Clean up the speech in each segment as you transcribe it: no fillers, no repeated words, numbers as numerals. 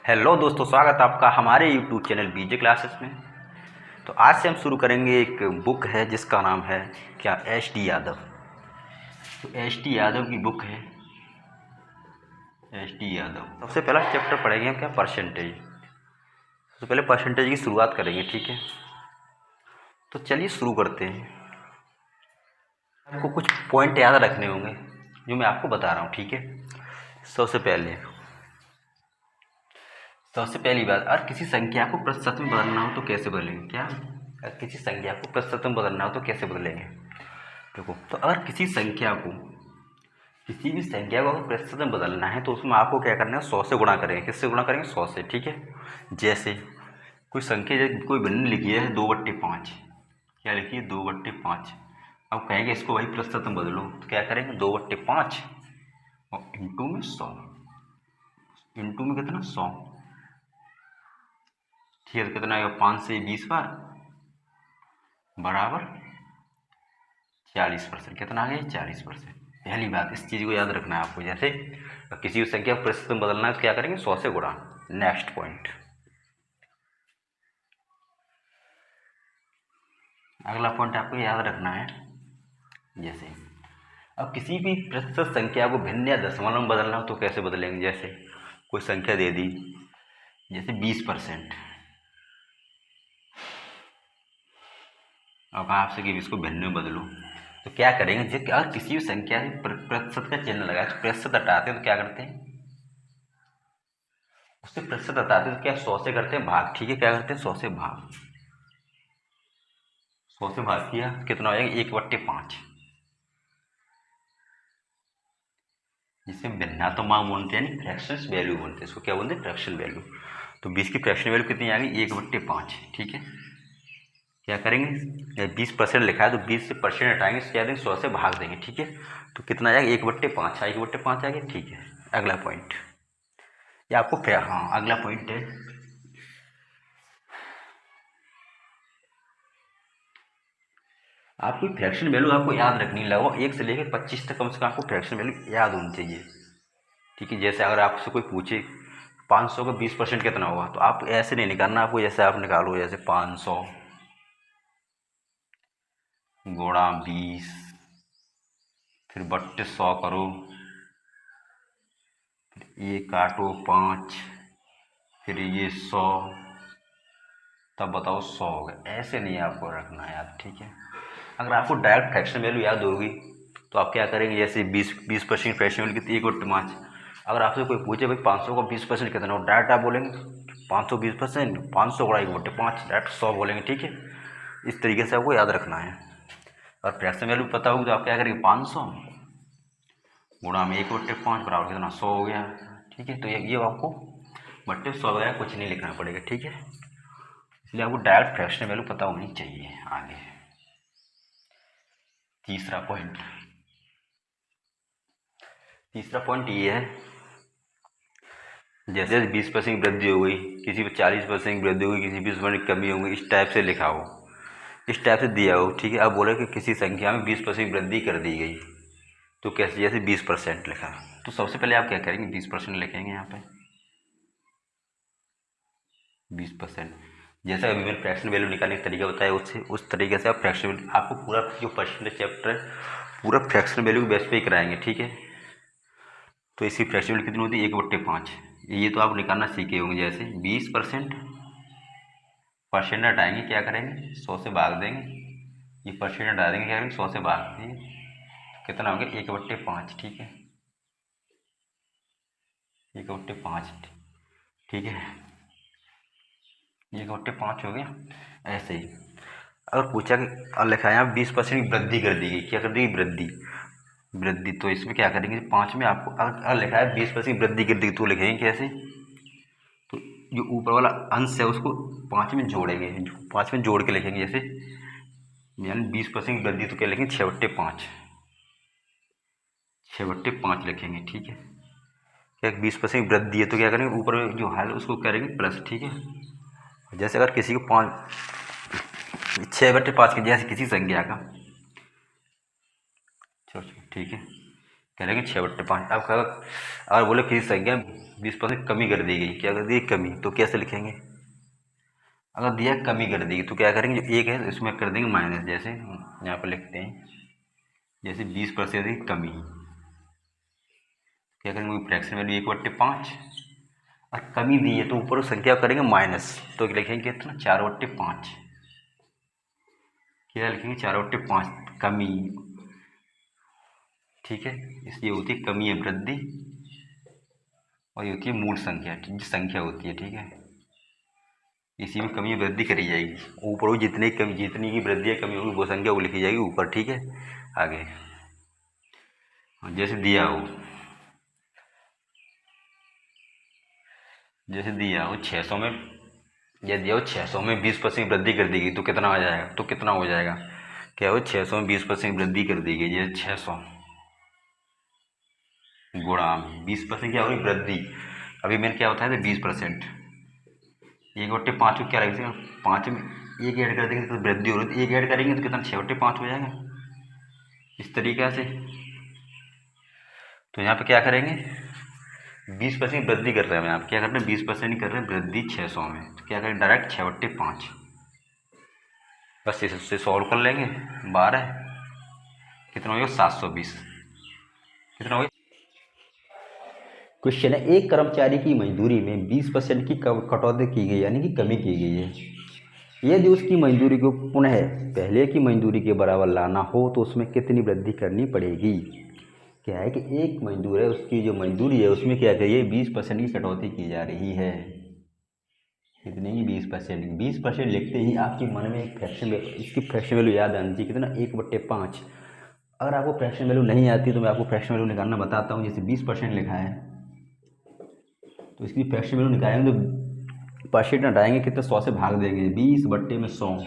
Hello दोस्तों, स्वागत है आपका हमारे यूट्यूब चैनल बीजे क्लासेस में। तो आज से हम शुरू करेंगे एक बुक है जिसका नाम है क्या एच डी यादव। तो एच डी यादव की बुक है एच डी यादव। सबसे पहला चैप्टर पढ़ेंगे हम क्या परसेंटेज। सबसे पहले परसेंटेज की शुरुआत करेंगे, ठीक है। तो चलिए शुरू करते हैं। आपको कुछ पॉइंट याद रखने होंगे जो मैं आपको बता रहा हूँ, ठीक है। सबसे पहली बात, अगर किसी संख्या को प्रतिशत में बदलना हो तो कैसे बदलेंगे। क्या अगर किसी संख्या को प्रतिशत में बदलना हो तो कैसे बदलेंगे। देखो, तो अगर किसी भी संख्या को अगर प्रतिशत में बदलना है तो उसमें आपको क्या करना है, 100 से गुणा करेंगे। किससे गुणा करेंगे? 100 से, ठीक है। जैसे कोई संख्या, जैसे कोई भिन्न लिखी है 2/5, क्या लिखी है 2/5। अब कहेंगे इसको वही प्रतिशत में बदलो, तो क्या करेंगे 2/5 और इंटू में 100। इंटू में कितना 100, ठीक है। तो कितना आएगा 5 से 20 बार बराबर 40%। कितना आ गया 40%। पहली बात, इस चीज़ को याद रखना है आपको। जैसे किसी भी संख्या को प्रतिशत में बदलना है तो क्या करेंगे 100 से गुणा। नेक्स्ट पॉइंट, अगला पॉइंट आपको याद रखना है। जैसे अब किसी भी प्रतिशत संख्या को भिन्न या दशमलव में बदलना हो तो कैसे बदलेंगे। जैसे कोई संख्या दे दी, जैसे 20%। अब आपसे कि इसको भिन्न में बदलो तो क्या करेंगे। जैसे अगर किसी भी संख्या में प्रतिशत का चिन्ह लगा तो प्रतिशत हटाते हैं तो क्या करते हैं, उससे प्रतिशत हटाते हैं तो क्या 100 से करते हैं भाग, ठीक है। क्या करते हैं 100 से भाग। 100 से भाग किया कितना हो जाएगा 1/5, जिसे भिन्नात्मक बोलते हैं, फ्रैक्शंस वैल्यू बोलते हैं। इसको क्या बोलते हैं, फ्रैक्शन वैल्यू। तो 20 की फ्रैक्शन वैल्यू कितनी आ गई 1/5, ठीक है। क्या करेंगे, 20% लिखा है तो 20 से परसेंट हटाएंगे, क्या देंगे 100 से भाग देंगे, ठीक है। तो कितना आ जाएगा 1/5, 1/5 आ गया, ठीक है। अगला पॉइंट, ये आपको हाँ अगला पॉइंट है, आपकी फ्रैक्शन वैल्यू आपको याद रखनी, लगभग 1 से लेकर 25 तक कम से कम आपको फ्रैक्शन वैल्यू याद होनी चाहिए, ठीक है। जैसे अगर आपसे कोई पूछे 500 का 20% कितना होगा, तो आप ऐसे नहीं निकालना आपको। जैसे आप निकालो, जैसे 500 गुणा 20, फिर 3200 करो, ये काटो 5, फिर ये 100, तब बताओ 100 हो गया। ऐसे नहीं आपको रखना है याद, ठीक है। अगर आपको डायरेक्ट फ्रैक्शन वैल्यू याद होगी तो आप क्या करेंगे, जैसे 20% फ्रैक्शन वैल्यू कितनी 1/5। अगर आपसे कोई पूछे भाई 500 का 20% कितना हो, डायरेक्ट आप बोलेंगे 500 20%, 500 गुणा 1/5, डायरेक्ट 100 बोलेंगे, ठीक है। इस तरीके से आपको याद रखना है। और फ्रैक्शन वैल्यू पता होगी तो आप क्या करेंगे 500 गुणा में 1/5 बराबर कितना 100 हो गया, ठीक है। तो ये आपको बट्टे 100 वगैरह कुछ नहीं लिखना पड़ेगा, ठीक है। इसलिए आपको डायरेक्ट फ्रैक्शन वैल्यू पता होनी चाहिए। आगे तीसरा पॉइंट ये है, जैसे 20% की वृद्धि हो गई, किसी पर 40% की वृद्धि होगी, किसी 20% की कमी होगी, इस टाइप से लिखा हो, इस टाइप से दिया हो, ठीक है। अब बोले कि किसी संख्या में 20% की वृद्धि कर दी गई, तो कैसे, जैसे 20% लिखा, तो सबसे पहले आप क्या करेंगे 20% लिखेंगे यहाँ पे 20%। जैसे अभी मैंने फ्रैक्शन वैल्यू निकालने का तरीका बताया, उससे उस तरीके से आप फ्रैक्शन, आपको पूरा जो परसेंटेज चैप्टर है पूरा फ्रैक्शन वैल्यू के बेस पे ही कराएंगे, ठीक है। तो इसकी फ्रैक्शन वैल्यू कितनी होती है 1/5, ये तो आप निकालना सीखे होंगे। जैसे 20% परसेंट हटाएंगे, क्या करेंगे 100 से भाग देंगे, ये परसेंट हटा देंगे, क्या करेंगे 100 से भाग देंगे, कितना हो गया 1/5, ठीक है। 1/5, ठीक है, 1/5 हो गया। ऐसे ही अगर पूछा कि लिखा है यहाँ 20% की वृद्धि कर दी गई, क्या कर दी गई वृद्धि, वृद्धि, तो इसमें क्या करेंगे 5 में आपको अगर लिखा है 20% की वृद्धि कर दी तो लिखेंगे कैसे, तो जो ऊपर वाला अंश है उसको 5 में जोड़ेंगे, 5 में जोड़ के लिखेंगे। जैसे यानी 20% की वृद्धि तो क्या लिखेंगे 6/5, 6/5 लिखेंगे, ठीक है। क्या 20% की वृद्धि है तो क्या करेंगे ऊपर में जो है उसको करेंगे प्लस, ठीक है। जैसे अगर किसी को 6/5 की जैसे किसी संख्या का, चलो ठीक है, कह लेंगे 6/5। अब अगर बोले किसी संख्या 20% कमी कर दी गई, क्या कर दी कमी, तो कैसे लिखेंगे? अगर दिया कमी कर दी तो क्या करेंगे, जो एक है इसमें कर देंगे माइनस। जैसे यहाँ पर लिखते हैं, जैसे 20% की कमी, क्या करेंगे फ्रैक्शन वैल्यू 1/5। और कमी दी है तो ऊपर संख्या करेंगे माइनस, तो लिखेंगे कितना 4/5। क्या लिखेंगे 4/5 कमी, ठीक है। इसलिए होती है कमी है वृद्धि, और ये होती है मूल संख्या, जो संख्या होती है, ठीक है। इसी में कमी वृद्धि करी जाएगी, ऊपर वो जितनी कमी, जितनी की वृद्धि या कमी होगी वो संख्या वो लिखी जाएगी ऊपर, ठीक है। आगे जैसे दिया हो, जैसे दिया हो 600 में, यह दिया हो 600 में 20% वृद्धि कर दी गई तो कितना आ जाएगा, तो कितना हो जाएगा, क्या हो 600 में 20% वृद्धि कर दी गई, जैसे 600 गुणा 20% क्या होगी वृद्धि। अभी मैंने क्या बताया था 20%, 1/5 को क्या रखेंगे, 5 में एक ऐड कर देंगे तो वृद्धि हो रही है, एक ऐड करेंगे तो कितना 6/5 हो जाएगा, इस तरीक़े से। तो यहाँ पे क्या करेंगे, 20% वृद्धि कर रहे हैं, यहाँ पे क्या कर रहे हैं 20% कर रहे हैं वृद्धि 600 में, तो क्या करें डायरेक्ट 6/5, बस इससे सॉल्व कर लेंगे। 12 कितना हो गया 720, कितना हो गया। क्वेश्चन है, एक कर्मचारी की मजदूरी में 20% की कटौती की गई, यानी कि कमी की गई है। यदि उसकी मजदूरी को पुनः पहले की मजदूरी के बराबर लाना हो तो उसमें कितनी वृद्धि करनी पड़ेगी। क्या है कि एक मजदूर है, उसकी जो मजदूरी है उसमें क्या करिए 20% की कटौती की जा रही है। कितने की 20%, 20% लिखते ही आपके मन में एक फ्रैक्शन, इसकी फ्रैक्शन वैल्यू याद आनी चाहिए, कितना 1/5। अगर आपको फ्रैक्शन वैल्यू नहीं आती तो मैं आपको फ्रैक्शन वैल्यू निकालना बताता हूँ। जैसे 20% लिखा है तो इसकी फ्रैक्शन वैल्यू निकालेंगे तो परसेंट हटाएंगे, कितने 100 से भाग देंगे, 20/100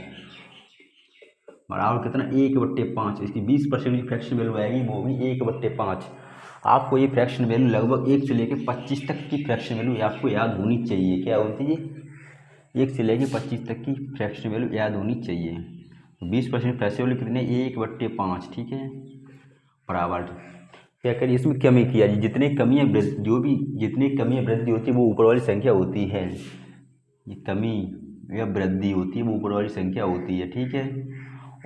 बराबर कितना 1/5। इसकी 20% की फ्रैक्शन वैल्यू आएगी वो भी 1/5। आपको ये फ्रैक्शन वैल्यू लगभग 1 से लेकर 25 तक की फ्रैक्शन वैल्यू आपको याद होनी चाहिए। क्या होती है, 1 से लेकर 25 तक की फ्रैक्शन वैल्यू याद होनी चाहिए। तो 20% फ्रैक्शन वैल्यू कितने 1/5, ठीक है, बराबर क्या करिए इसमें कमी किया, जितनी कमी है जो भी जितनी कमी या वृद्धि होती है वो ऊपर वाली संख्या होती है, ये कमी या वृद्धि होती है वो ऊपर वाली संख्या होती है, ठीक है।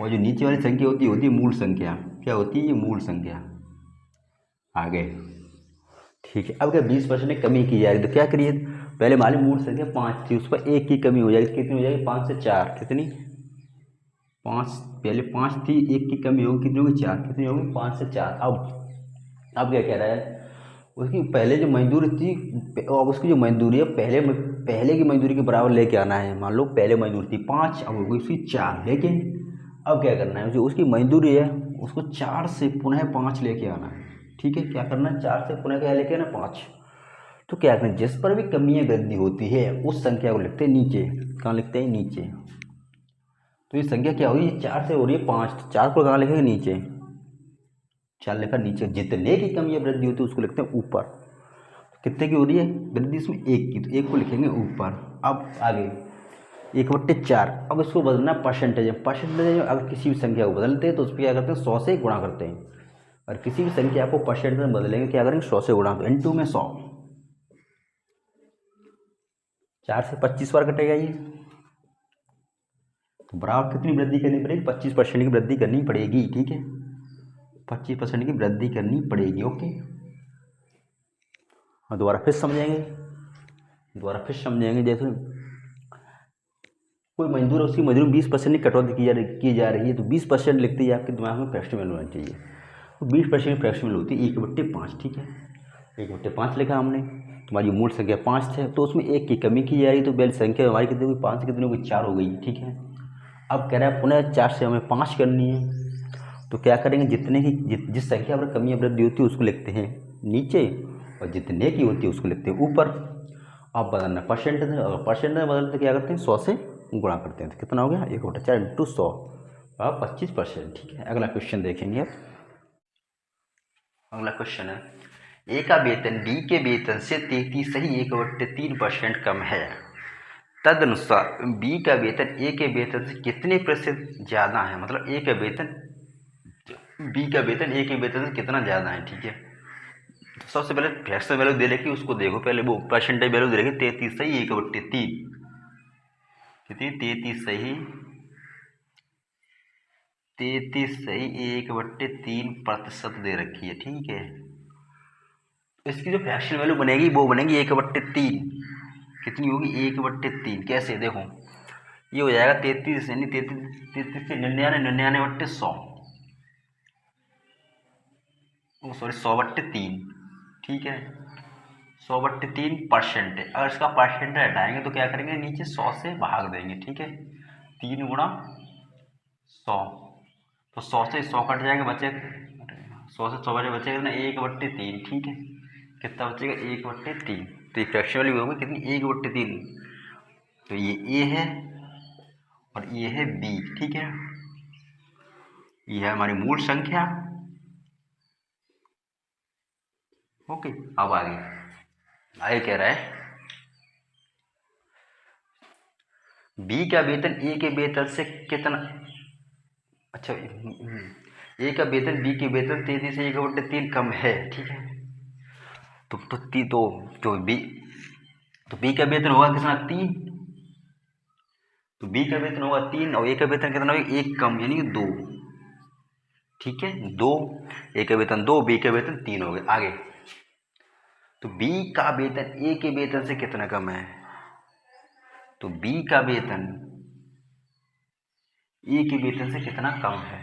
और जो नीचे वाली संख्या होती है मूल संख्या, क्या होती है ये मूल संख्या। आगे ठीक है, अब क्या 20% कमी की जाएगी तो क्या करिए, पहले मान ली मूल संख्या 5 थी, उस पर 1 की कमी हो जाएगी, कितनी हो जाएगी 5 से 4, कितनी 5, पहले 5 थी 1 की कमी होगी, कितनी होगी 4, कितनी होगी 5 से 4। अब क्या कह रहा है, उसकी पहले जो मजदूरी थी, अब उसकी जो मजदूरी है पहले की मजदूरी के बराबर लेके आना है। मान लो पहले मजदूरी थी 5, अब हो गई उसकी 4, लेकिन अब क्या करना है, जो उसकी मजदूरी है उसको 4 से पुनः 5 लेके आना है, ठीक है। क्या करना है 4 से पुनः क्या लेके आना 5। तो क्या करना है, जिस पर भी कमी या वृद्धि होती है उस संख्या को लिखते हैं नीचे, कहाँ लिखते हैं नीचे। तो ये संख्या क्या होगी, 4 से हो रही है 5, तो 4 को कहाँ लिखेंगे नीचे, 4 लिखा नीचे। जितने की कमी या वृद्धि होती है उसको लिखते हैं ऊपर। कितने की हो रही है वृद्धि इसमें 1 की, तो 1 को लिखेंगे ऊपर। अब आगे 1/4, अब इसको बदलना परसेंटेज। परसेंटेज में अगर किसी भी संख्या को बदलते हैं तो उस पर क्या करते हैं 100 से गुणा करते हैं, और किसी भी संख्या को परसेंटेज में बदलेंगे क्या करेंगे 100 से गुणा, तो इंटू में 100, 4 से 25 बार कटेगा ये, तो बराबर कितनी वृद्धि करनी पड़ेगी 25% की वृद्धि करनी पड़ेगी, ठीक है, 25% की वृद्धि करनी पड़ेगी। ओके, और दोबारा फिर समझेंगे। जैसे कोई मजदूर है, उसकी मजदूरी 20% की कटौती की जा रही है, तो 20% लिखते ही आपके दिमाग में फ्रैक्शन वैल्यू होना चाहिए। तो 20% की फ्रैक्शन वैल्यू होती है 1/5, ठीक है। 1/5 लिखा हमने, तुम्हारी मूल संख्या 5 थे तो उसमें 1 की कमी की जा रही, तो पहले संख्या हमारी कितनी हुई 5 से कितनी हो गई 4 हो गई, ठीक है। अब कह रहा है पुनः 4 से हमें 5 करनी है, तो क्या करेंगे जितने की जिस संख्या पर कमी या वृद्धि होती है उसको लिखते हैं नीचे, और जितने की होती है उसको लिखते हैं ऊपर। अब बदलना परसेंटेज, और परसेंटेज बदलते क्या करते हैं 100 से गुणा करते हैं, तो कितना हो गया 1/4 इंटू 100 और 25%, ठीक है। अगला क्वेश्चन देखेंगे। अगला क्वेश्चन है, ए का वेतन बी के वेतन से 33.3% कम है, तदनुसार बी का वेतन ए के वेतन से कितने प्रतिशत ज़्यादा है। मतलब बी का वेतन ए के वेतन से कितना ज़्यादा है, ठीक है। तो सबसे पहले फ्रैक्शनल वैल्यू दे रखी उसको देखो, पहले वो परसेंटेज वैल्यू दे रखी 33 सही 1/3 कितनी 33 सही 1/3% दे रखी है। ठीक है, इसकी जो फ्रैक्शन वैल्यू बनेगी वो बनेगी 1/3। कितनी होगी 1/3। कैसे देखो, ये हो जाएगा 33 यानी 33 से 99 सॉरी 100/3। ठीक है, 100/3% है। अगर इसका परसेंट हटाएंगे तो क्या करेंगे, नीचे 100 से भाग देंगे। ठीक है, 3 × 100, तो 100 से 100 कट जाएंगे, बचे 100 से 100 बचेगा ना 1/3। ठीक है, कितना बचेगा 1/3। तो ये फ्रैक्शन वाली होगी कितनी 1/3। तो ये ए है और ये है बी। ठीक है, ये है हमारी मूल संख्या। ओके, अब आगे कह रहा है बी का वेतन ए के वेतन से कितना, अच्छा ए का वेतन बी के वेतन 33 से 1/3 कम है। ठीक है, तो बी का वेतन होगा कितना 3। तो बी का वेतन होगा 3 और ए का वेतन कितना होगा 1 कम यानी 2। ठीक है, 2, ए का वेतन 2, बी का वेतन 3 हो गए। आगे, तो बी का वेतन ए के वेतन से कितना कम है। तो बी का वेतन ए के वेतन से कितना कम है।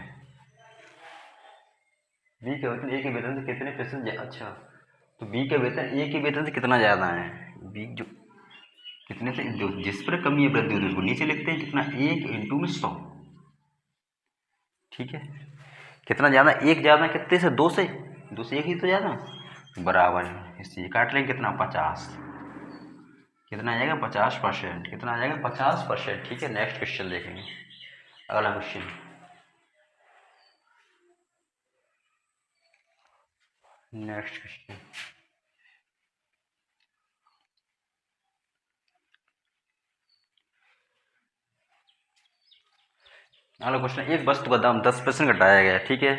बी का वेतन ए के वेतन से कितने %, अच्छा तो बी का वेतन ए के वेतन से कितना ज़्यादा है। बी जो कितने से जो जिस पर कमी है वृद्धि होती है उसको नीचे लिखते हैं कितना 1 × 100। ठीक है, कितना ज़्यादा, एक ज़्यादा कितने से 2 से 1 ही तो ज़्यादा बराबर है। इससे काट लेंगे कितना 50, कितना आ जाएगा 50%। कितना आ जाएगा 50%। ठीक है, नेक्स्ट क्वेश्चन देखेंगे। अगला क्वेश्चन, नेक्स्ट क्वेश्चन अगला क्वेश्चन, एक वस्तु का दाम 10% घटाया गया है। ठीक है,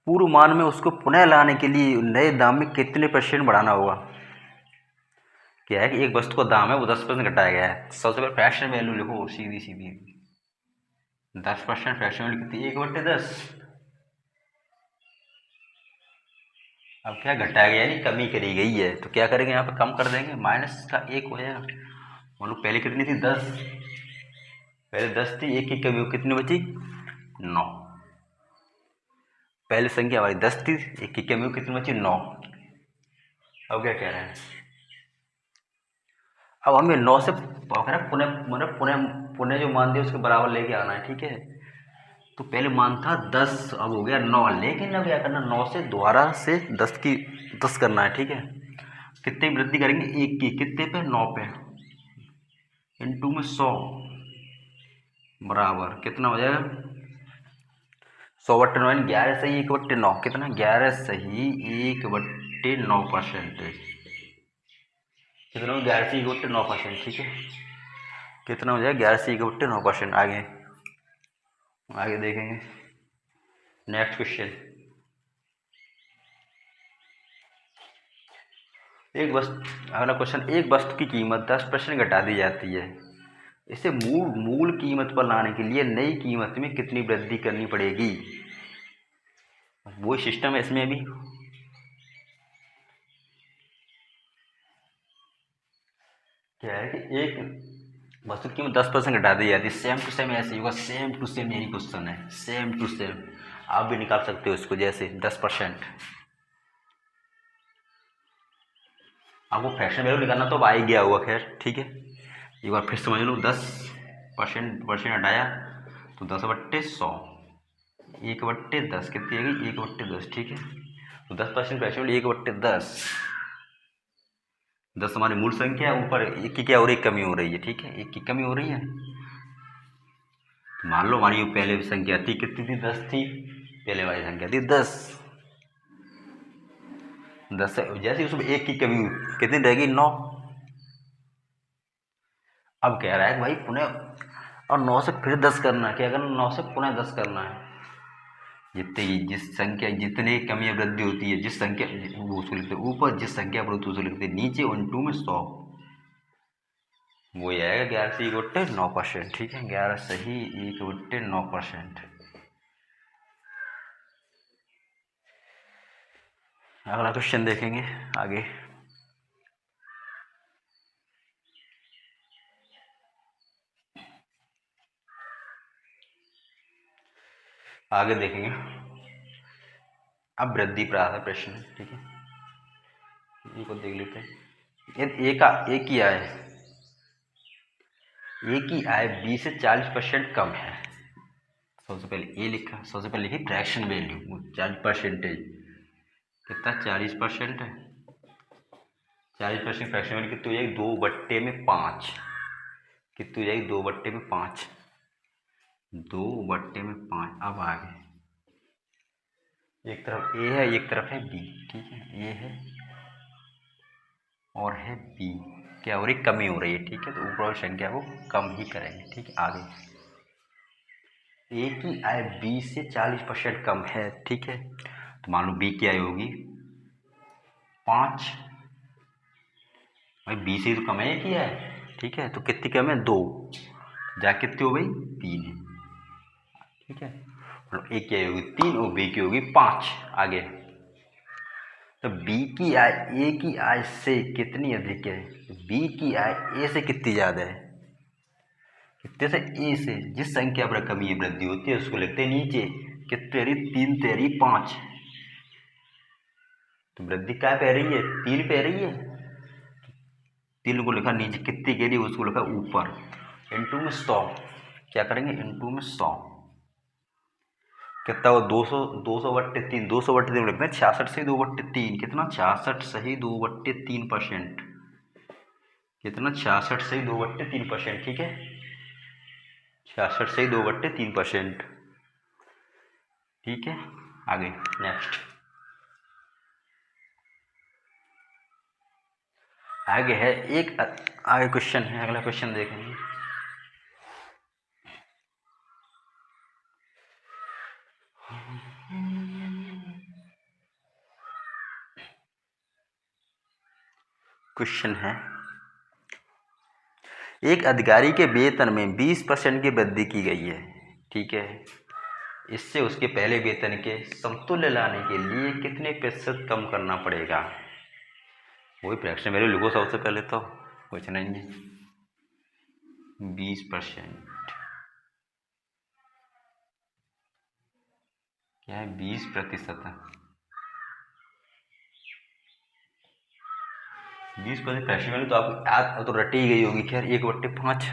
पूर्व मान में उसको पुनः लाने के लिए नए दाम में कितने % बढ़ाना होगा। क्या है कि एक वस्तु का दाम है वो 10% घटाया गया है, सबसे पहले फ्रैक्शन वैल्यू लिखो सीधी सीधी 10%। फ्रैक्शन वैल्यू कितनी 1/10। अब क्या घटाया गया यानी कमी करी गई है, तो क्या करेंगे यहाँ पे कम कर देंगे, माइनस का 1 हो जाएगा। मान लो पहले कितनी थी 10, पहले 10 थी, 1 की कमी कितनी बची 9। पहली संख्या हमारी 10 थी, 1 की कमी कितनी बची 9। अब क्या कह रहे हैं, अब हमें 9 से पुनः मतलब पुनः पुनः जो मान दिया उसके बराबर लेके आना है। ठीक है, तो पहले मान था 10, अब हो गया 9, लेकिन अब क्या करना 9 से दोबारा से 10 करना है। ठीक है, कितने की वृद्धि करेंगे 1 की, कितने पे 9 पे, इनटू में 100 बराबर कितना हो जाएगा 100/9 यानी 11 सही 1/9। कितना 11 सही 1/9%। कितना हो 11 से 1/9%। ठीक है, कितना हो जाएगा 11 से 1/9%। आगे आगे देखेंगे नेक्स्ट क्वेश्चन, अगला क्वेश्चन, एक वस्तु की कीमत 10% घटा दी जाती है, इसे मूल कीमत पर लाने के लिए नई कीमत में कितनी वृद्धि करनी पड़ेगी। वही सिस्टम है इसमें भी। क्या है कि एक वस्तु की कीमत 10% घटा दी जाती है, सेम टू सेम ऐसे ही होगा, सेम टू सेम यही क्वेश्चन है, सेम टू सेम आप भी निकाल सकते हो इसको, जैसे 10%। आपको फ्रैक्शन वैल्यू निकालना तो अब आ ही गया होगा, खैर ठीक है एक बार फिर समझ लो। 10% हटाया तो 10/100, 1/10 कितनी आएगी 1/10। ठीक है, तो 10% फ्रैक्शन वैल्यू 1/10। 10 हमारी मूल संख्या है, ऊपर 1 की क्या हो रही है कमी हो रही है। ठीक है, 1 की कमी हो रही है। तो मान लो हमारी पहले संख्या थी कितनी थी 10 थी, पहले वाली संख्या थी 10। 10 जैसे उसमें 1 की कमी हुई कितनी रहेगी 9। अब कह रहा है भाई पुनः और 9 से फिर 10 करना है, क्या करना 9 से पुनः 10 करना है। जिस संख्या जितने कमी या वृद्धि होती है, जिस संख्या वो उसको लिखते हैं ऊपर, जिस संख्या पर होती है उसको लिखते हैं नीचे, और टू में 100, वो आएगा 11 से 1/9%। ठीक है, 11 सही 1/9%। अगला क्वेश्चन देखेंगे आगे। आगे देखेंगे, अब वृद्धि पर आता प्रश्न। ठीक है, ये को देख लेते हैं। एक ही आय, एक ही आय 20 से 40% कम है। सबसे पहले ये लिखा, सबसे पहले लिखी फ्रैक्शन वैल्यू 40%। कितना 40% है, 40% फ्रैक्शन वैल्यू कितनी हो जाएगी, 2/5। कितनी हो जाएगी, 2/5, 2/5। अब आगे एक तरफ ए है, एक तरफ है बी। ठीक है, ए है और है बी, क्या हो रही, कमी हो रही है। ठीक है, तो ऊपर वाली संख्या को कम ही करेंगे। ठीक है, आगे ए की आय 20 से 40% कम है। ठीक है, तो मान लो बी की आय होगी 5, भाई 20 से तो कम है ए की आय। ठीक है, तो कितनी कम है, 2, जा कितनी हो गई, 3। ठीक है, मतलब ए की आय होगी 3 और बी की होगी 5। आगे तो बी की आय ए की आय से कितनी अधिक है, बी की आय ए से कितनी ज़्यादा है, कितने से, ए से। जिस संख्या पर कमी या वृद्धि होती है उसको लिखते हैं नीचे। कितने रही, 3 तेरी 5, तो वृद्धि क्या पे रही है, 3 पे रही है, 3 को लिखा नीचे, कितनी के लिए उसको लिखा ऊपर, इंटू में 100। क्या करेंगे, इंटू में 100, कितना हो, 200, 200/3, 200/3 लिखते हैं 66 सही 2/3। कितना, 66 सही 2/3%। कितना, 66 सही 2/3%। ठीक है, 66 सही 2/3%। ठीक है, आगे नेक्स्ट, आगे है एक आगे क्वेश्चन है, अगला क्वेश्चन देखेंगे। क्वेश्चन है, एक अधिकारी के वेतन में 20% की वृद्धि की गई है। ठीक है, इससे उसके पहले वेतन के समतुल्य लाने के लिए कितने प्रतिशत कम करना पड़ेगा। वही फ्रैक्शन वैल्यू लिखो सबसे पहले, तो कुछ नहीं है, 20%। क्या है, 20% है, 20% फ्रैक्शन वैल्यू तो आपको याद तो रटी ही गई होगी। खैर 1/5,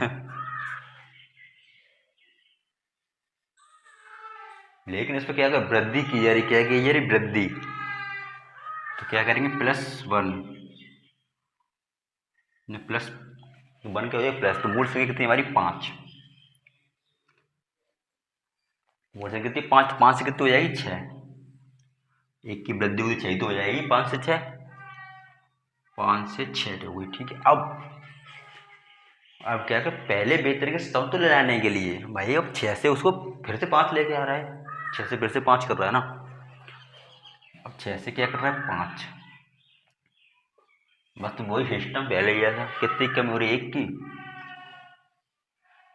लेकिन इस पर क्या कर, वृद्धि की जा रही, क्या की जा रही, वृद्धि। तो क्या करेंगे, +1, प्लस 1 क्या हो जाएगा, प्लस, तो मूल संख्या कितनी हमारी 5, मूल संख्या कितनी 5, 5 से कितनी हो जाएगी 6, एक की वृद्धि हुई 6 तो हो जाएगी 5 से 6, 5 से 6 हो गई। ठीक है, अब क्या कर, पहले वेतन के समतुल्य लाने के लिए भाई अब 6 से उसको फिर से 5 लेके आ रहा है, 6 से फिर से 5 कर रहा है ना। अब 6 से क्या कर रहा है, 5, बस तो वही सिस्टम पहले किया था। कितनी कमी हो रही है, एक की,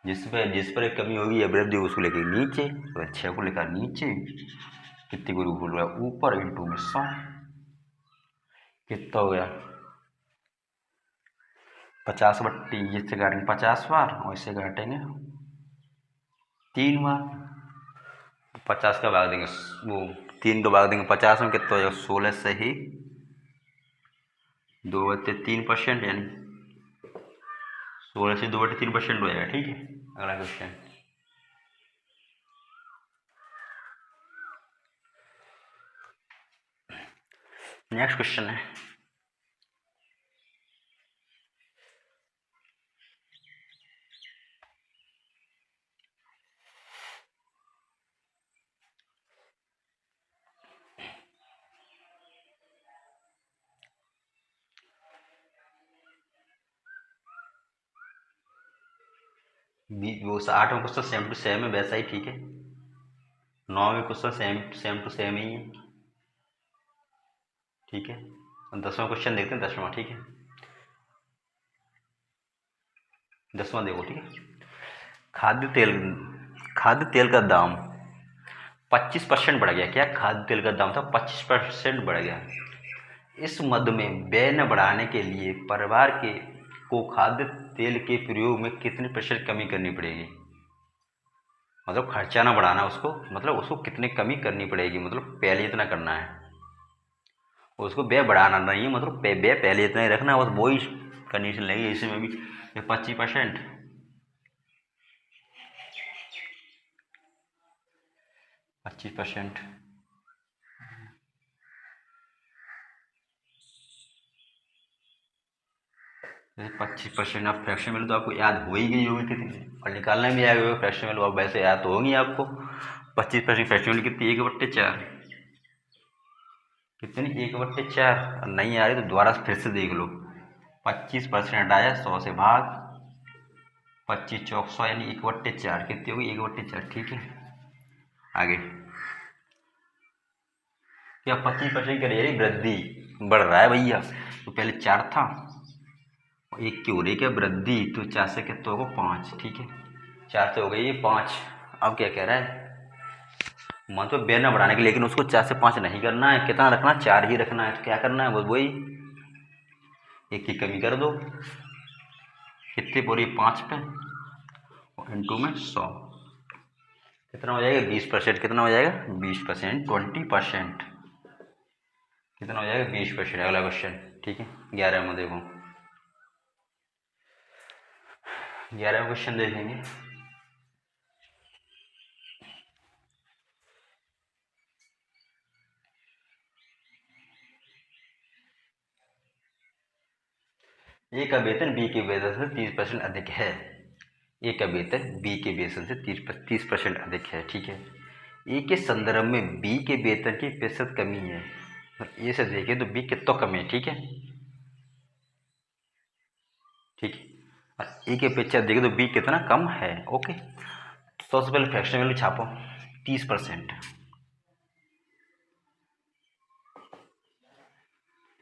जिस पर एक कमी होगी या वृद्धि उसको लेके नीचे, तो 6 को लेकर नीचे, कितनी को बोल रहा है ऊपर, इंटू में 100। कितना हो गया, 50/3, जिससे काटेंगे 50 बार और इससे काटेंगे 3 बार। 50 का भाग देंगे, वो 3 का भाग देंगे 50 में, कितना हो जाएगा, 16 सही 2/3%, यानी 16 से 2/3% हो जाएगा। ठीक है, अगला क्वेश्चन, नेक्स्ट क्वेश्चन है, वो 8वां क्वेश्चन सेम टू सेम है वैसा ही। ठीक है, 9वें question same same to same ही है, ठीक है। 10वां क्वेश्चन देखते हैं, 10वां, ठीक है। 10वां देखो, ठीक है। खाद्य तेल खाद्य तेल का दाम 25% बढ़ गया। क्या खाद्य तेल का दाम था 25% बढ़ गया। इस मद में व्यय न बढ़ाने के लिए परिवार के को खाद्य तेल के प्रयोग में कितने प्रतिशत कमी करनी पड़ेगी। मतलब खर्चा ना बढ़ाना उसको, मतलब उसको कितनी कमी करनी पड़ेगी, मतलब पहले इतना करना है, उसको व्यय बढ़ाना नहीं है, मतलब व्यय पहले इतना ही रखना है, बस वही कंडीशन लगेगी इसमें भी। 25%, 25%, जैसे 25% आप फ्रैक्शन वैल्यू तो आपको याद हो ही गई होगी कितनी, और निकालना भी आएगा फ्रैक्शन वैल्यू, अब वैसे याद तो होगी आपको। 25% फ्रैक्शन वैल्यू कितनी, 1/4, कितनी, 1/4। और नहीं आ रही तो दोबारा फिर से देख लो। 25% आया 100 से भाग, 25 चौक 100 यानी 1/4, कितनी होगी, 1/4, ठीक है। आगे क्या 25% की रही वृद्धि, बढ़ रहा है भैया, तो पहले 4 था, एक की हो रही क्या वृद्धि, तो 4 से कितना होगा 5, ठीक है। 4 से हो गई ये 5। अब क्या कह रहा है, मतलब व्यय न बढ़ाने के, लेकिन उसको 4 से 5 नहीं करना है, कितना रखना है, 4 ही रखना है। तो क्या करना है, वही एक की कमी कर दो, कितनी पूरी 5 पे इंटू में 100, कितना हो जाएगा 20%, कितना हो जाएगा 20%, 20%, कितना हो जाएगा 20%। अगला क्वेश्चन, ठीक है। 11 में देखो, 11वां क्वेश्चन देखेंगे। ए का वेतन बी के वेतन से 30% अधिक है। ए का वेतन बी के वेतन से 30% अधिक है, ठीक है। ए के संदर्भ में बी के वेतन की प्रतिशत कमी है। ए से देखें तो बी कितना कम है, ठीक है, ठीक है। और ए की अपेक्षा देखें तो बी कितना कम है, ओके। तो सबसे पहले फ्रैक्शन वैल्यू छापो, 30%,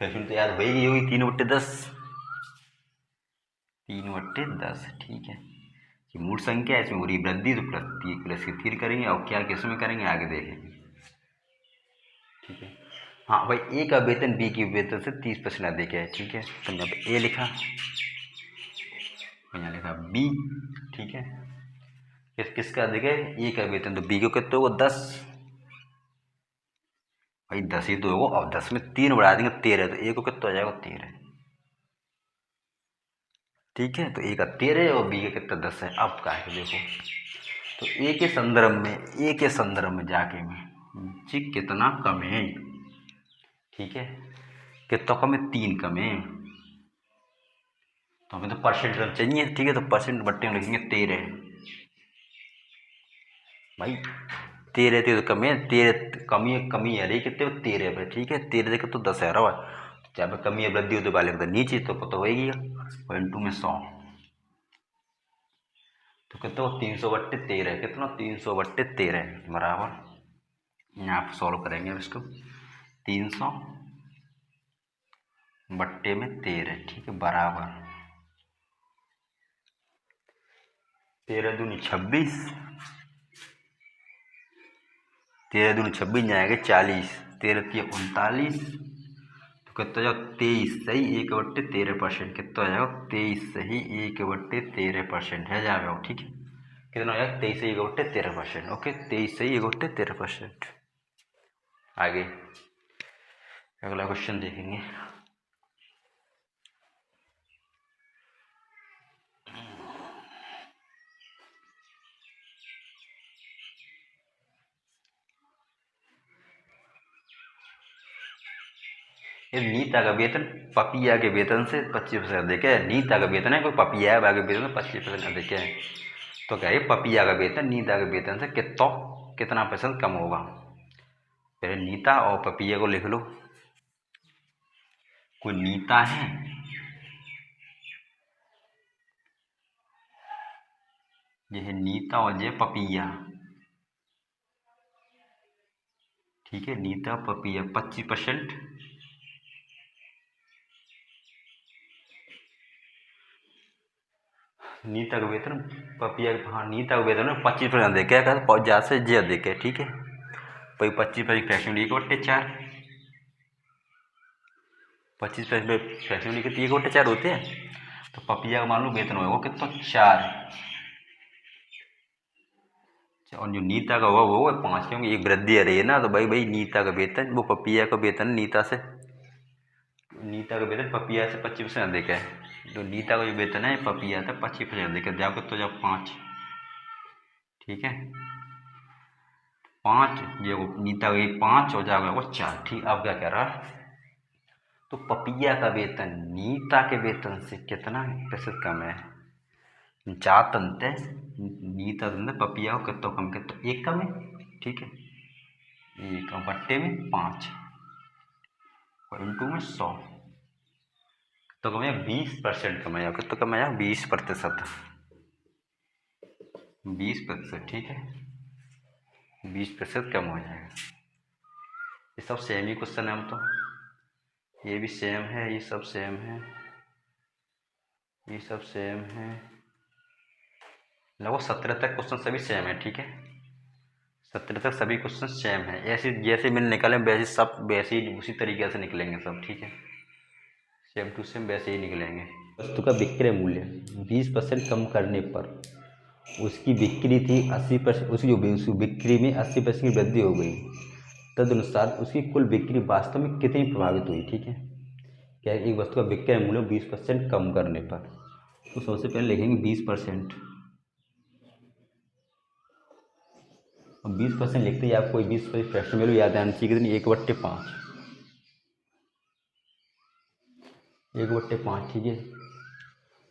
फ्रैक्शन तो याद होगी होगी, 3/10, 3/10, ठीक है। कि मूल संख्या है, इसमें हो रही वृद्धि, तो प्लस की 3 करेंगे, और क्या किस में करेंगे आगे देखेंगे, ठीक है। हाँ भाई, ए का वेतन बी के वेतन से 30% अधिक है, ठीक है। तो यहाँ पे ए लिखा, यहाँ लिखा बी, ठीक है। किसका अधिक है, ए का वेतन, तो बी को कितना होगा 10, भाई 10 ही तो होगा, और 10 में 3 बढ़ा देंगे 13, तो ए को कितना हो जाएगा 13, ठीक है। तो ए का 13 है और बी का कितना 10 है। अब क्या है देखो, तो ए के संदर्भ में जाके में जी कितना कम है, ठीक है। कितना कम है, 3 कम है, तो हमें तो परसेंट चाहिए, ठीक है। तो परसेंट बट्टे में लिखेंगे 13, भाई 13 तो कम है, 13 कमी कमी है रही कितने 13 पे, ठीक है। 13 देखो तो 10 है रहा, चाहे पे कमी है वृद्धि हो तो वाले तो नीचे तो पता होगी, और इंटू में 100, तो कितना 300/13, कितना 300/13 बराबर, यहाँ आप सॉल्व करेंगे अब इसको, 300/13, ठीक है, बराबर 13 दूनी 26, 13 दूनी 26 जाएगा 40, 13 3 39, तो कितना जाओ 23 सही 1/13%, कितना हो जाएगा 23 सही 1/13% है जाएगा, ठीक है। कितना हो जाएगा 23 सही 1/13%, ओके, 23 सही 1/13%। आगे अगला क्वेश्चन देखेंगे। ये नीता का वेतन पपिया के वेतन से 25% अधिक है। नीता का वेतन है, कोई पपिया है के वेतन से 25% अधिक है, तो क्या है पपिया का वेतन नीता के वेतन से कितना % कम होगा। फिर नीता और पपिया को लिख लो, कोई नीता है, ये है नीता और ये पपिया, ठीक है। नीता पपिया 25%, नीता का वेतन पपिया, हाँ नीता का वेतन 25% दे क्या कहते ज्यादा से ज्यादा दे के, ठीक है। भाई 25% फ्रैक्शन 1/4, 25% फ्रैक्शन कितनी 1/4 होते हैं। तो पपिया का मान लो वेतन होगा कितना 4, और जो नीता का हुआ वो 5, क्योंकि एक वृद्धि आ रही है ना। तो भाई नीता का वेतन वो पपिया का वेतन नीता का वेतन पपिया से 25% अधिक है। जो नीता का जो वेतन है पपिया से 25% अधिक है। जाओ तो जब 5, ठीक है 5, ये नीता का 5 हो जाएगा वो 4, ठीक। अब क्या कह रहा है, तो पपिया का वेतन नीता के वेतन से कितना प्रतिशत कम है। जातंत है नीता पपिया को कितना कम, कितना 1 कम है, ठीक है। 1 बट्टे में 5 और इंटू में 100, तो कमाया 20% कमाया, कितना कमाया 20%, 20%, ठीक है 20% कम हो जाएगा। ये सब सेम ही क्वेश्चन है, हम तो ये भी सेम है, ये सब सेम है, ये सब सेम है, लगभग 17 तक क्वेश्चन सभी सेम है, ठीक है 17 तक सभी क्वेश्चन सेम है। ऐसे जैसे मैंने निकाले वैसे सब वैसे ही उसी तरीके से निकलेंगे सब, ठीक है सेम टू सेम वैसे ही निकलेंगे। वस्तु का विक्रय मूल्य 20% कम करने पर उसकी बिक्री थी 80%, उसकी जो बिक्री में 80% की वृद्धि हो गई, तदनुसार उसकी कुल बिक्री वास्तव में कितनी प्रभावित हुई, ठीक है। क्या है, एक वस्तु का विक्रय मूल्य 20% कम करने पर, तो सबसे पहले लिखेंगे 20%। अब 20% लिखते ही आपको 20% फ्रैक्शन वैल्यू याद आनी चाहिए कितनी 1/5, 1/5, ठीक है।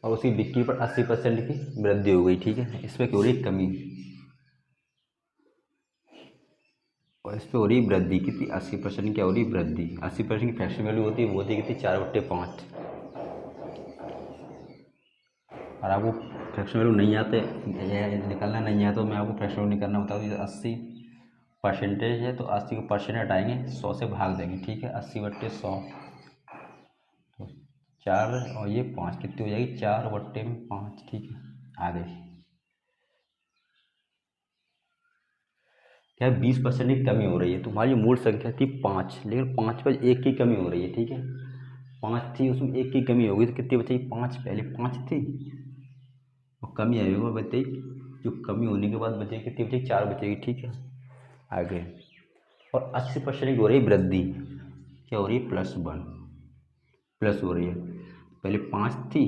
और उसकी बिक्री पर 80% की वृद्धि हो गई, ठीक है। इसमें क्या हो रही कमी, और इस पर हो रही वृद्धि कितनी 80% क्या हो रही वृद्धि। 80% की फ्रैक्शन वैल्यू होती है वो होती है कितनी 4/5। और आपको फ्रैक्शन वैल्यू नहीं आते निकलना नहीं आता तो मैं आपको फ्रैक्शन वैल्यू निकालना बता दूँ। 80% है तो 80 को परसेंट हटाएंगे 100 से भाग देंगे, ठीक है 80/100, तो 4 और ये 5 कितनी हो जाएगी 4/5, ठीक है। आगे क्या 20% की कमी हो रही है। तुम्हारी मूल संख्या थी 5, लेकिन 5 पर 1 की कमी हो रही है, ठीक है 5 थी उसमें 1 की कमी होगी तो कितनी बचेगी 5, पहले 5 थी और कमी आई होगा बचेगी, जो कमी होने के बाद बचेगी कितनी बचेगी 4 बचेगी, ठीक है। आगे और 80% की हो रही वृद्धि, क्या हो रही है +1, प्लस हो रही है। पहले 5 थी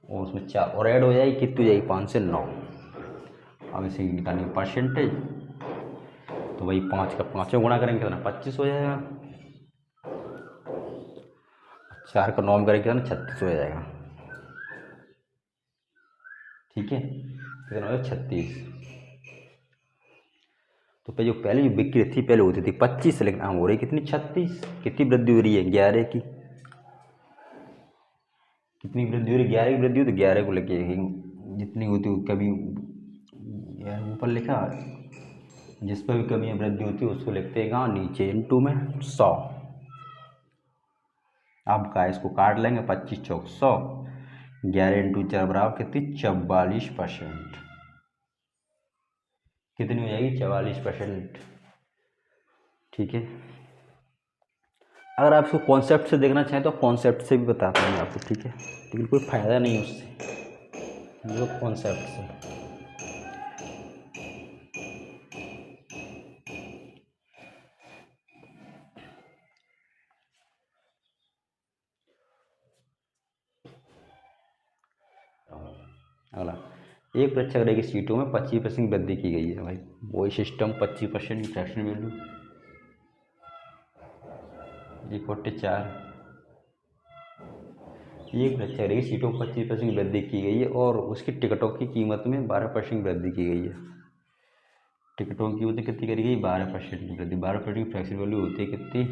और उसमें 4 और ऐड हो जाएगी, कितनी हो जाएगी 5 से 9। अब इसे निकालेंगे परसेंटेज, तो वही 5 का 5 में गुणा करेंगे कितना 25 हो जाएगा, 4 का 9 में करेंगे कितना 36 हो जाएगा, ठीक है कितना हो जाएगा 36। तो पहले जो बिक्री थी पहले होती थी 25, लेकिन अब हो रही कितनी 36, कितनी वृद्धि हो रही है 11 की, कितनी वृद्धि हो रही है 11 की वृद्धि हो, तो 11 को लेके जितनी होती है कभी यार ऊपर लिखा जिस पर भी कमी या वृद्धि होती है उसको लिखते हैं कहाँ नीचे इंटू में 100। अब का इसको काट लेंगे 25 चौक 100, 11 इंटू 4 बराबर कितनी 44%, कितनी हो जाएगी 44%, ठीक है। अगर आप इसको कॉन्सेप्ट से देखना चाहें तो कॉन्सेप्ट से भी बताता हूँ आपको, ठीक है लेकिन कोई फ़ायदा नहीं है उससे, जो कॉन्सेप्ट से। अगला एक प्रेक्षागृह की सीटों में 25% वृद्धि की गई है। भाई वही सिस्टम 25% की फ्रैक्शन वैल्यू 1/4, एक प्रेक्षागृह की सीटों में 25% वृद्धि की गई है और उसकी टिकटों की कीमत में 12% वृद्धि की गई है। टिकटों की कीमत कितनी करी गई 12% की वृद्धि, 12% की फ्रैक्शन वैल्यू होती है कितनी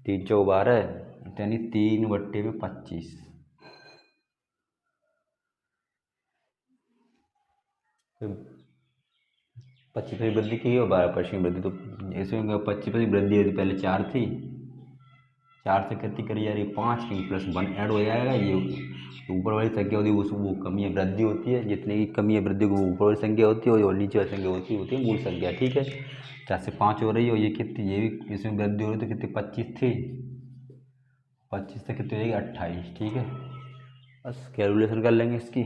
3/12, यानी 3/25। 25% वृद्धि की और 12% वृद्धि, तो इसमें 25% वृद्धि हुई थी, पहले 4 थी, 4 से कितनी करी जा रही है 5 की, +1 ऐड हो जाएगा, ये ऊपर वाली संख्या होती है उस वो कमी या वृद्धि होती है, जितनी की कमी या वृद्धि को ऊपर वाली संख्या होती है और नीचे वाली संख्या होती है मूल संख्या, ठीक है। 4 से 5 हो रही है और ये कितनी, ये भी इसमें वृद्धि हो रही है, तो कितनी 25 थी, 25 से कितनी हो जाएगी 28, ठीक है। बस कैलकुलेशन कर लेंगे इसकी,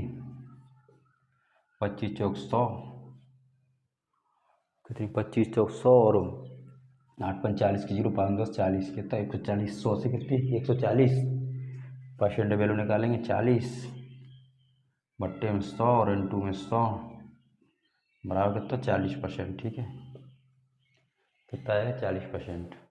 25 चौक 100, कितनी 25 चौक 100 और 8×5 = 40 की 0 5 10 40 कितना 140, 100 से कितनी 140, परसेंट वैल्यू निकालेंगे 40 बट्टे में 100 और इंटू में 100 बराबर कितना 40%, ठीक है, कितना है 40%।